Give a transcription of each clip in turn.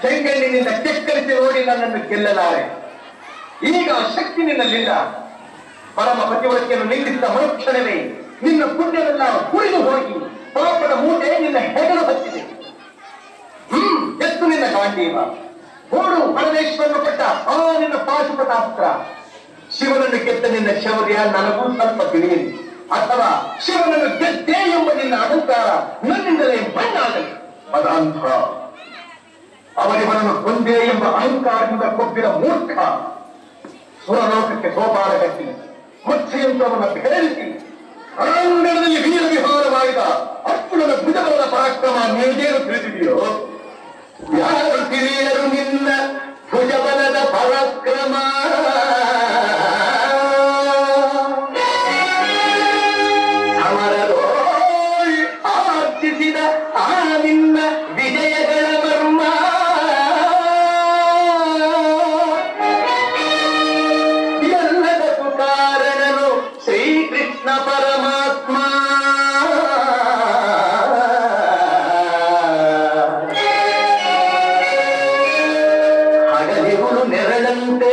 ಚೆಂಗಣ್ಣಿನಿಂದ ಕೆಕ್ಕರಿಸಿ ನೋಡಿ ನನ್ನನ್ನು ಗೆಲ್ಲಲಾರೆ. ಈಗ ಶಕ್ತಿ ನಿನ್ನಲ್ಲಿಲ್ಲ. ಪರಮ ಪತಿವ್ರತೆಯನ್ನು ನಿಲ್ಲಿಸಿದ ಮರುಕ್ಷಣವೇ ನಿನ್ನ ಪುಣ್ಯವೆಲ್ಲ ಕುಡಿದು ಹೋಗಿ ಪಾಪದ ಮೂಟೆ ನಿನ್ನ ಹೆಗಲು ಹತ್ತಿದೆ. ಎತ್ತು ನಿನ್ನ ಗಾಂಡೀವ. ನೋಡು, ಪರಮೇಶ್ವರನು ಕೊಟ್ಟ ಆ ನಿನ್ನ ಪಾಶುಪತಾಸ್ತ್ರ. ಶಿವನನ್ನು ಗೆದ್ದ ನಿನ್ನ ಶೌರ್ಯ ನನಗೂ ಸ್ವಲ್ಪ ತಿಳಿಯಲಿ, ಅಥವಾ ಶಿವನನ್ನು ಗೆದ್ದೆ ಎಂಬ ನಿನ್ನ ಅಹಂಕಾರ ನನ್ನಿಂದಲೇ ಮಣ್ಣಾಗಲಿ. ಪದಾಂತ ಅವನಿವನನ್ನು ಕೊಂದೆ ಎಂಬ ಅಹಂಕಾರದಿಂದ ಕೊಬ್ಬಿದ ಮೂರ್ಖ. ಸುರಲೋಕಕ್ಕೆ ಸೋಪಾನ ಕಟ್ಟಿ ಮತ್ಸ್ಯಂತ್ರವನ್ನು ಭೇದಿಸಿ ರಣಾಂಗಣದಲ್ಲಿ ವೀರ ವಿಹಾರ ಮಾಡಿದ ಅರ್ಜುನನ ಭುಜಬಲದ ಪರಾಕ್ರಮ ನೀನೇನು ತಿಳಿದಿದೆಯೋ? ಯಾರು ತಿಳಿಯರು ನಿನ್ನ ಭುಜಬಲದ ಪರಾಕ್ರಮ? ಸಮರದೋಳ್ ಆರ್ಜಿಸಿದ ಆ ನಿನ್ನ ವಿಜಯಗಳ ಮರ್ಮ. ಎಲ್ಲದಕ್ಕೂ ಕಾರಣನು ಶ್ರೀಕೃಷ್ಣ ಪರಮಾತ್ಮ. ಹಗಲಿರುಳು ನೆರಳಂತೆ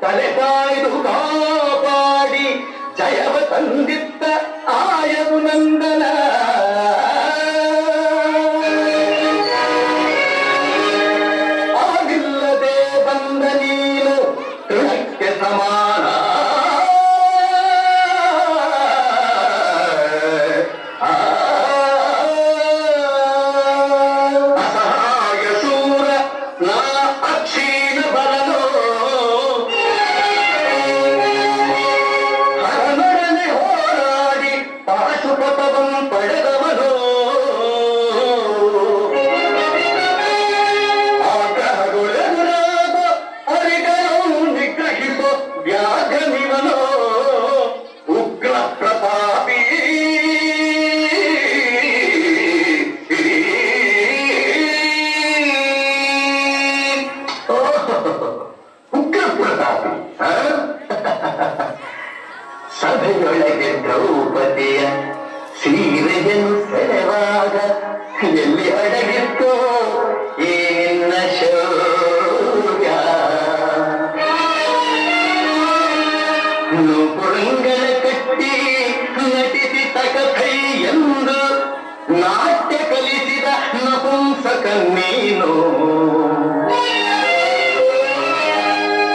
ತಲೆ ಕಾಯ್ದು ಕಾಪಾಡಿ ಜಯವ ತಂದಿತ್ತ ಆಯವು ನಂದನ. ಆಗಿಲ್ಲದೆ ಬಂದ ನೀನು ತೃಣಕ್ಕೆ ಸಮಾನ. ಅಸಹಾಯ ಶೂರ ನಾ ಅಕ್ಷೀಣ ಬಲನೋ. ಹರನೊಡನೆ ಹೋರಾಡಿ ಪಾಶುಪತವಂ ಪಡೆದವನೋ. ಆಗ್ರಹಗೊಳೆದುರಾದ ಅರಿಗಳನ್ನು ನಿಗ್ರಹಿಸೋ ವ್ಯಾಘ್ರನಿವನೋ. ಉಗ್ರ ಪ್ರತಾಪಿ ಉಗ್ರ ಪ್ರತಾಪಿ. ಸಭೆಯೊಳಗೆ ದ್ರೌಪದಿಯ ಸೀರೆಯನ್ನು ಸೆಳೆವಾಗ ಎಲ್ಲಿ ಅಡಗಿತ್ತೋ ಈ ನಿನ್ನ ಶೌರ್ಯ. ನೂಪುರಂಗನ ಕಟ್ಟಿ ನಟಿಸಿ ತಕಥೈ ಎಂದು ನಾಟ್ಯ ಕಲಿಸಿದ ನಪುಂಸಕ ನೀನು.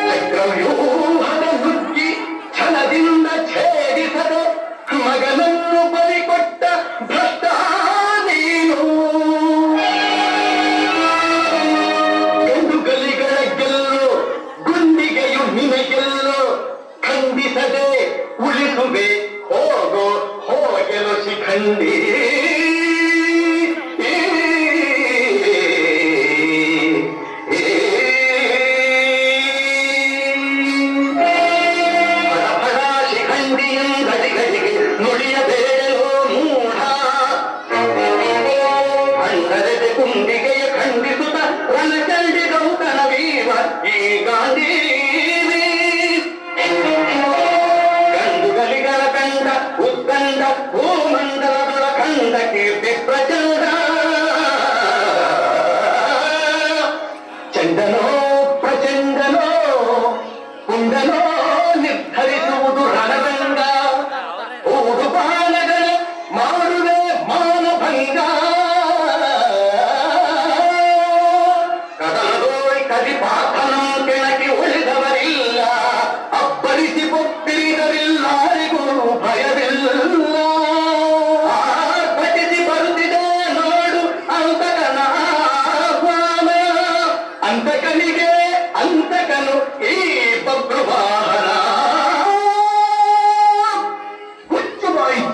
ಚಕ್ರವ್ಯೂಹದ ನುಗ್ಗಿ ಛಲದಿಂದ ಛೇದಿಸದೆ ಮಗನನ್ನು ಬಲಿಕೊಟ್ಟ ಭ್ರಷ್ಟ ನೀನು. ಗಂಡುಗಲಿಗಳ ಗೆಲ್ಲು ಗುಂಡಿಗೆಯು ನಿನಗೆಲ್ಲು. ಖಂಡಿಸದೆ ಉಳಿಸುವೆ ಹೋಗೋ ಹೋಗೆಲು ಶಿಖಂಡಿ. ನುಡಿಯಬೇಡಲೋ ಮೂಢ. ಅಂಧರದೆ ಕುಂಡಿಗೆಯ ಖಂಡಿಸುತ್ತ ರಣಚಂಡಿ ಗೌತನ ವೀರ ಈ ಗಾಂಧೀವಿ. ಗಂಡುಗಲಿಗಳ ಕಂಡ ಉತ್ಕಂಡ ಭೂಮಂಡಲದೊಳ ಕಂಡ ಕೀರ್ತಿ ಪ್ರಚಂಡ. ಚಂಡನೋ ಪ್ರಚಂಡನೋ ಕುಂಡನೋ ನಿರ್ಧರಿಸುವುದು ರಣರಂಗ. ಊಡುಪಾಲಗಳ ಮಾಡುವೆ ಮಾನಭಂಗ. ಕದಲದೋಯ್ ಕದಿಪಾತನ ಕೆಣಕಿ ಉಳಿದವರಿಲ್ಲ. ಅಬ್ಬರಿಸಿ ಒಪ್ಪಿರಿದರಿಲ್ಲಾರಿಗೂ ಭಯವಿಲ್ಲ. ಆರ್ಭಟಿಸಿ ಬರುತ್ತಿದೆ ನೋಡು ಅಂತಕನ ಆಹ್ವಾನ. ಅಂತಕನಿಗೆ ಅಂತಕನು ಈ ಬಬ್ರುವಾಹನ.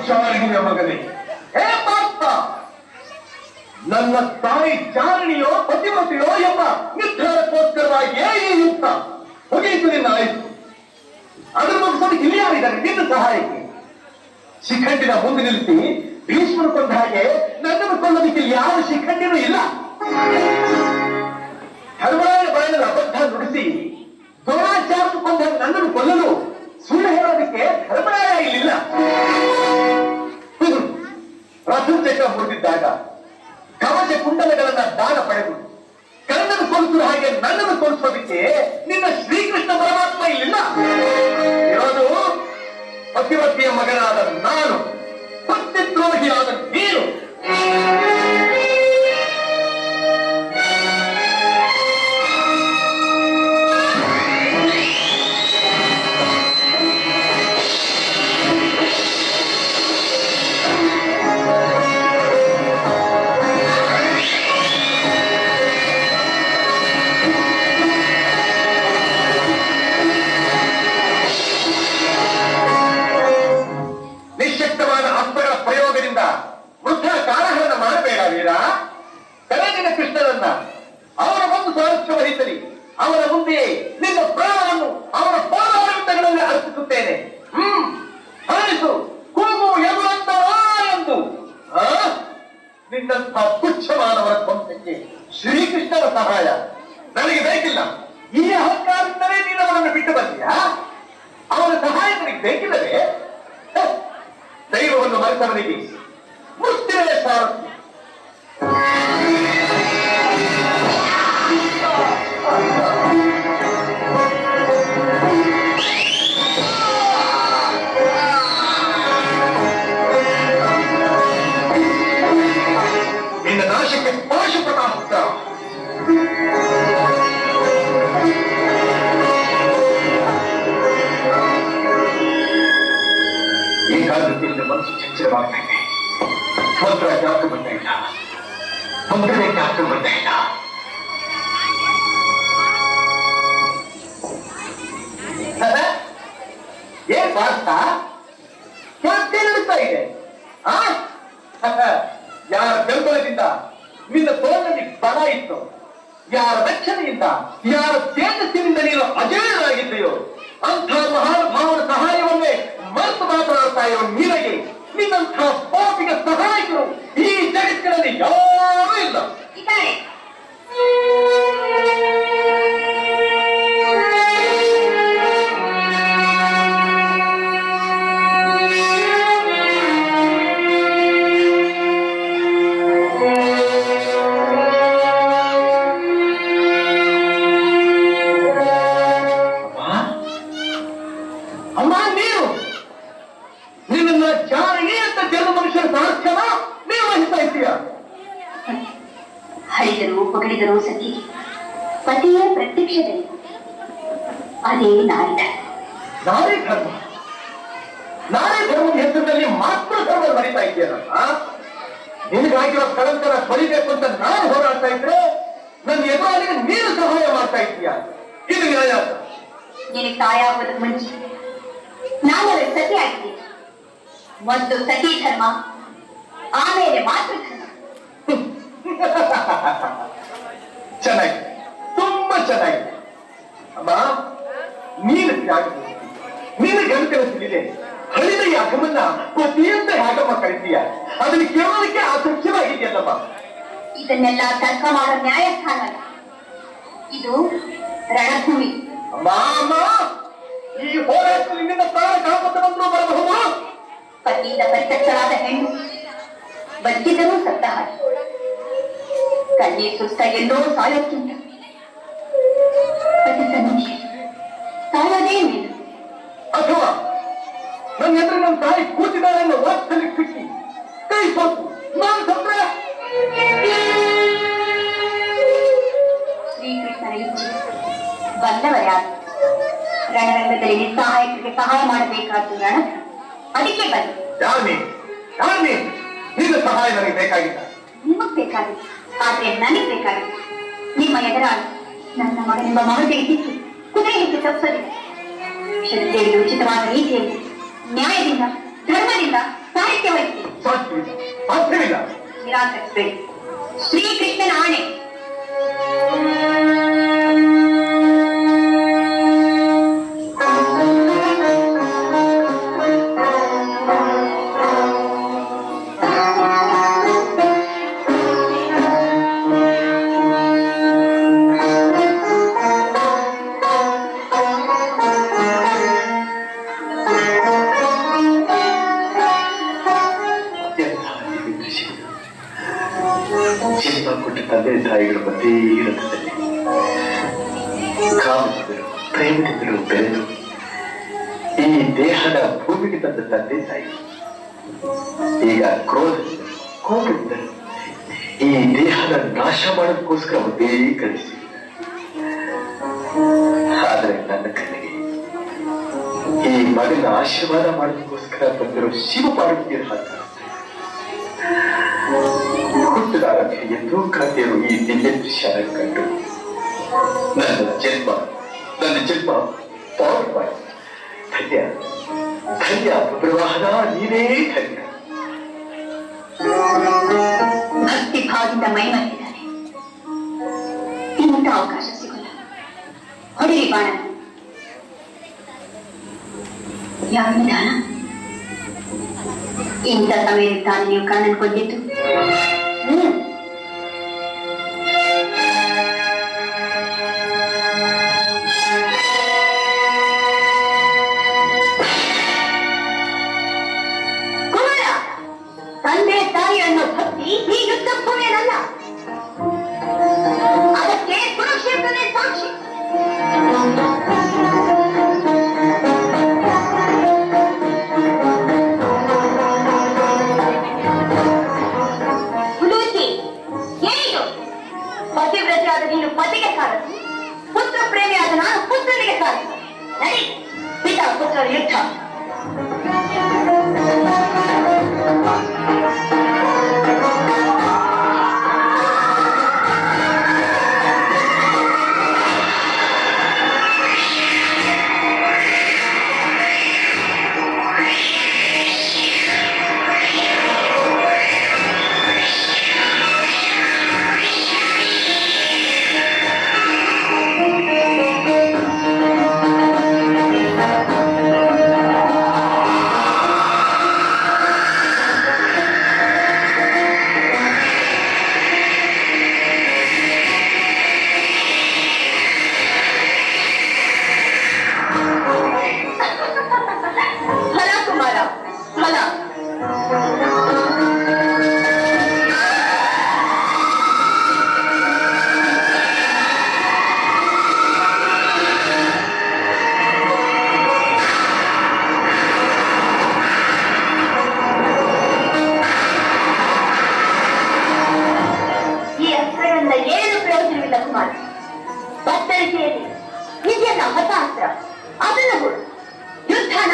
ಜಾರಣಿಯ ಮಗನೇ, ಹೇ ಪಾಪ, ನನ್ನ ತಾಯಿ ಜಾರಣಿಯೋ ಪತಿಮತಿಯೋ ಎಂಬ ನಿರ್ಧಾರಕ್ಕೋಸ್ಕರವಾಗಿಯೇ ಈ ಯುದ್ಧ ಮುಗಿಯಿತು. ನಿನ್ನ ಆಯ್ತು. ಅದರ ಮುಗಿಸಲು ಇಲ್ಲಿ ಯಾರಿದ್ದಾರೆ ನಿನ್ನ ಸಹಾಯಕ್ಕೆ? ಶಿಖಂಡಿನ ಮುಂದೆ ನಿಲ್ಲಿಸಿ ಭೀಷ್ಮನು ಕೊಂದ ಹಾಗೆ ನನ್ನನ್ನು ಕೊಲ್ಲೋದಕ್ಕೆ ಯಾವ ಶಿಖಂಡಿನೂ ಇಲ್ಲ. ಧರ್ಮರಾಯನ ಬಾಯಿನಲ್ಲಿ ಅಬದ್ಧ ನುಡಿಸಿ ದ್ರೋಣಾಚಾರ್ಯ ಕೊಂದ ನನ್ನನ್ನು ಕೊಲ್ಲಲು ಸುಳ್ಳು ಹೇಳೋದಕ್ಕೆ ಧರ್ಮರಾಯ ಇಲ್ಲಿಲ್ಲ. ರಥಚಕ್ರ ಮುರಿದಿದ್ದಾಗ ಕವಚ ಕುಂಡಲಗಳನ್ನ ದಾನ ಪಡೆದು ಕನ್ನಡನ್ನು ಸೋಲಿಸುವ ಹಾಗೆ ನನ್ನನ್ನು ಸೋಲಿಸೋದಕ್ಕೆ ನಿನ್ನ ಶ್ರೀಕೃಷ್ಣ ಪರಮಾತ್ಮ ಇಲ್ಲಿಲ್ಲ. ಇರೋದು ಪತಿವತಿಯ ಮಗನಾದ ನಾನು, ಸತ್ಯದ್ರೋಹಿಯಾದ ನೀನು. ವೃದ್ಧ ಕಾಲಹರಣ ಮಾಡಬೇಡ ವೀರ. ಕರೆದಿನ ಕೃಷ್ಣನನ್ನ ಅವರ ಒಂದು ಸ್ವಾರಸ್ಯ ವಹಿಸಲಿ. ಅವರ ಮುಂದೆಯೇ ನಿನ್ನ ಪ್ರಾಣವನ್ನು ಅವರ ಪಾದಾರವಿಂದಗಳಲ್ಲಿ ಅರ್ಪಿಸುತ್ತೇನೆ. ಹಾರಿಸು, ಕೂಗು ಎನ್ನುವಂತ ಎಂದು ನಿನ್ನಂಥ ಪುಚ್ಛಮಾನವರ ಧ್ವಂಸಕ್ಕೆ ಶ್ರೀಕೃಷ್ಣನ ಸಹಾಯ ನನಗೆ ಬೇಕಿಲ್ಲ. ಈ ಅಹಂಕಾರದಿಂದಲೇ ನೀನು ಅವರನ್ನು ಬಿಟ್ಟು ಬಂದೀಯಾ? ಅವರ ಸಹಾಯ ನನಗೆ ಬೇಕಿಲ್ಲವೇ? ದೈವವನ್ನು ಮರೆತವನಿಗೆ ಮುಷ್ಟಿವೇ ಸಾರಥಿ. ನಿನ್ನ ನಾಶಕ್ಕೆ ಪಾಶುಪಟಾಸ್ತ್ರ. ಏಕಾಗ್ರತೆಯಿಂದ ಮನಸ್ಸು ಚಂಚಲವಾಗ್ತಾ ಇದೆ. ಮಂತ್ರ ಜ್ಞಾಪಕ ಬರ್ತಾ ಇಲ್ಲ, ಮಂತ್ರನೇ ಜ್ಞಾಪಕ ಬರ್ತಾ ಇಲ್ಲ. ಏನ್ ಪಾರ್ಥ ಯಾಕೆ ನಡೀತಾ ಇದೆ? ಯಾರ ಬೆಂಬಲದಿಂದ ನಿನ್ನ ತೋಳಲ್ಲಿ ಬಲ ಇತ್ತು, ಯಾರ ರಕ್ಷಣೆಯಿಂದ, ಯಾರ ತೇಜಸ್ಸಿನಿಂದ ನೀನು ಅಜೇಯರಾಗಿದ್ದೆಯೋ ಅಂಥ ಮಹಾನುಭಾವನ ಸಹಾಯವನ್ನೇ ಮರೆತು ಮಾತನಾಡ್ತಾ ಇರೋ ನಿನಗೆ ನಿನ್ನಂಥ ಪಾಪಿಗ ಸಹಾಯಕರು ಈ ಜಗತ್ತಿನಲ್ಲಿ ಯಾರೂ ಇಲ್ಲ. ಅಮ್ಮ, ನೀನು ನಿನ್ನ ಜಾರಿಗೆ ಅಂತ ಜನ ಮನುಷ್ಯರ ಸಾಧ್ಯನ ನೀವು ವಹಿಸ್ತಾ ಇದ್ದೀಯ. ಹರಿದರು ಹೊಗಳಿದರು ಸತಿ ಪತಿಯ ಪ್ರತ್ಯಕ್ಷದಲ್ಲಿ ಅದೇ ನಾರಿ ಧರ್ಮ. ನಾರಿ ಧರ್ಮದ ಹೆಸರಿನಲ್ಲಿ ಮಾತ್ರ ಧರ್ಮ ಮರಿತಾ ಇದೆಯಲ್ಲ. ನಿನಗಾಗಿರೋ ಕಳಂಕರ ಬರಿಬೇಕು ಅಂತ ನಾನು ಹೋರಾಡ್ತಾ ಇದ್ರೆ ನನ್ನ ಎದುರಾಳಿಗೆ ನೀನು ಸಹಾಯ ಮಾಡ್ತಾ ಇದ್ದೀಯ. ಇದು ನ್ಯಾಯ. ನಿನಗೆ ತಾಯ ಆಗೋದಕ್ಕೆ ಮುಂಚೆ ನಾನು ಸತಿ ಆಗಿದ್ದೀನಿ. ಮೊದಲು ಸತಿ ಧರ್ಮ, ಆಮೇಲೆ ಮಾತೃ ಧರ್ಮ. ಚೆನ್ನಾಗಿ, ತುಂಬಾ ಚೆನ್ನಾಗಿದೆ ಅಮ್ಮ. ನೀನು ನಿನ್ನ ಗಂಟೆನ ತಿಳಿದೆ ಹಳಿದ ಯಾಕಮನ್ನ ಪ್ರತಿಯೊಂದ ಯಾಕಮ್ಮ ಕಳಿತೀಯ. ಅದನ್ನು ಕೇಳೋದಕ್ಕೆ ಅಸಖ್ಯವಾಗಿದೆಯಲ್ಲಮ್ಮ. ಇದನ್ನೆಲ್ಲ ತರ್ಕ ಮಾಡೋ ನ್ಯಾಯಸ್ಥಾನ ಅಲ್ಲ, ಇದು ರಣಭೂಮಿ. ಅಮ್ಮ ಅಮ್ಮ, ಈ ಹೋರಾಟದಲ್ಲಿ ನಿನ್ನ ಪ್ರಾಣ ಕಾಪಾಡಲು ಬರಬಹುದು. ಪತಿಯಿಂದ ಪರಿತ್ಯಕ್ತಳಾದ ಹೆಣ್ಣು ಬದುಕಿದರೂ ಸತ್ತ ಹಾಗೆ ಕಣ್ಣೀರ್ ಸುಸ್ತ ಎಲ್ಲೋ ಸಾಯೋಕ್ಕಿಂತ ಪತಿ ಸನ್ನಿಧಿ ಸಾಯೋದೇ ಮೇಲು. ಅಥವಾ ನನ್ನ ಎದುರು ನನ್ನ ತಾಯಿ ಕೂತಿದ್ದಾರೆ ಅನ್ನೋ ವಾಸ್ತಲ್ಲಿ ಸಿಕ್ಕಿ ಕೈ ಸೋತು ನಾನು ಸತ್ರೆ ಶ್ರೀಕೃಷ್ಣನ ಇಚ್ಛೆ ಬಂದವರ್ಯಾರು ರಣರಂಗದಲ್ಲಿ ನಿಸ್ಸಹಾಯಕರಿಗೆ ಸಹಾಯ ಮಾಡಬೇಕಾದ್ದು ರಣ. ಅದಕ್ಕೆ ಬಂದು ಯಾರು ನಿನ್ನ ಸಹಾಯ ನನಗೆ ಬೇಕಾಗಿಲ್ಲ. ನಿಮಗ್ ಬೇಕಾಗಿತ್ತು, ಆದ್ರೆ ನನಗೆ ಬೇಕಾಗಿತ್ತು. ನಿಮ್ಮ ಎದುರಾಗಿ ನನ್ನ ಮಗನೆಂಬ ಮಹತೆಗೆ ಸಿಕ್ಕಿ ಕುದುರೆ ಹೆಚ್ಚು ತಪ್ಪಿಸಲಿಲ್ಲ. ಶ್ರದ್ಧೆಯಲ್ಲಿ ಉಚಿತವಾದ ರೀತಿಯಲ್ಲಿ ನ್ಯಾಯದಿಂದ ಧರ್ಮದಿಂದ ಸಾಹಿತ್ಯ ವಹಿಸಿ ಸಾಧ್ಯವಿಲ್ಲ. ನಿರಾಕರಿಸಬೇಡಿ. ಶ್ರೀಕೃಷ್ಣನ ಆಣೆ. ಜನ್ಮ ಕೊಟ್ಟ ತಂದೆ ತಾಯಿಗಳ ಮಧ್ಯೆ ಇರುತ್ತದೆ. ಕಾಮದಿಂದಲೂ ಪ್ರೇಮದಿಂದಲೂ ಬೆಳೆದು ಈ ದೇಹದ ಭೂಮಿಗೆ ತಂದ ತಂದೆ ತಾಯಿ ಈಗ ಕ್ರೋಧದಿಂದಲೂ ಕೋಪದಿಂದಲೂ ಈ ದೇಹದ ನಾಶ ಮಾಡೋದಕ್ಕೋಸ್ಕರ ಒಂದೇ ಕಳಿಸಿ. ಆದರೆ ನನ್ನ ಕಣ್ಣಿಗೆ ಈ ಮಗನ ಆಶೀರ್ವಾದ ಮಾಡೋದಕ್ಕೋಸ್ಕರ ಬಂದಿರೋ ಶಿವ ಪಾರ್ವತಿಯರ ಹಾಕ ಹುಟ್ಟದಾಗ ಎಂದೂ ಕಾಣ್ತಿರೋ ಈ ದಿವ್ಯ ದೃಶ್ಯ ಕಂಡು ನನ್ನ ಜನ್ಮ ಪಾವನವಾಯಿತು. ಧನ್ಯ ಧನ್ಯ ಪ್ರವಾಹನ ನೀನೇ ಧನ್ಯ. ಭಕ್ತಿ ಭಾವದಿಂದ ಮೈಮರೆತಿದ್ದಾನೆ. ಇಂಥ ಅವಕಾಶ ಸಿಗಲ್ಲ. ಹೊಡೆರಿ ಬಾಣ. ಯಾವ ನಿಧಾನ ಇಂಥ ಸಮಯದಲ್ಲಿ ತಾನು ನೀವು ಕಣ್ಣನ್ನು ಕೊಂದಿದ್ದು. ಕುಮಾರ, ತಂದೆ ತಾಯಿ ಅನ್ನೋ ಭಕ್ತಿ ಈ ಯುದ್ಧ ಭೂಮಿಯಲ್ಲ. ಅದಕ್ಕೆ ಕುರುಕ್ಷೇತ್ರನೇ ಸಾಕ್ಷಿ. ಪತಿವ್ರತೆಯಾದ ನೀನು ಪತಿಗೆ ಸಾರದು, ಪುತ್ರ ಪ್ರೇಮಿಯಾದ ನಾನು ಪುತ್ರನಿಗೆ ಸಾರದು. ನಡಿ, ಪಿತಾ ಪುತ್ರರ ಯುದ್ಧ. ಏನು ಪ್ರಯೋಜನವಿಲ್ಲ ಕುಮಾರ. ಬತ್ತರಿಕೆಯಲ್ಲಿ ಇದೆಯಲ್ಲ ಹತಾಸ್ತ್ರ, ಅದನ್ನು ಯುದ್ಧನ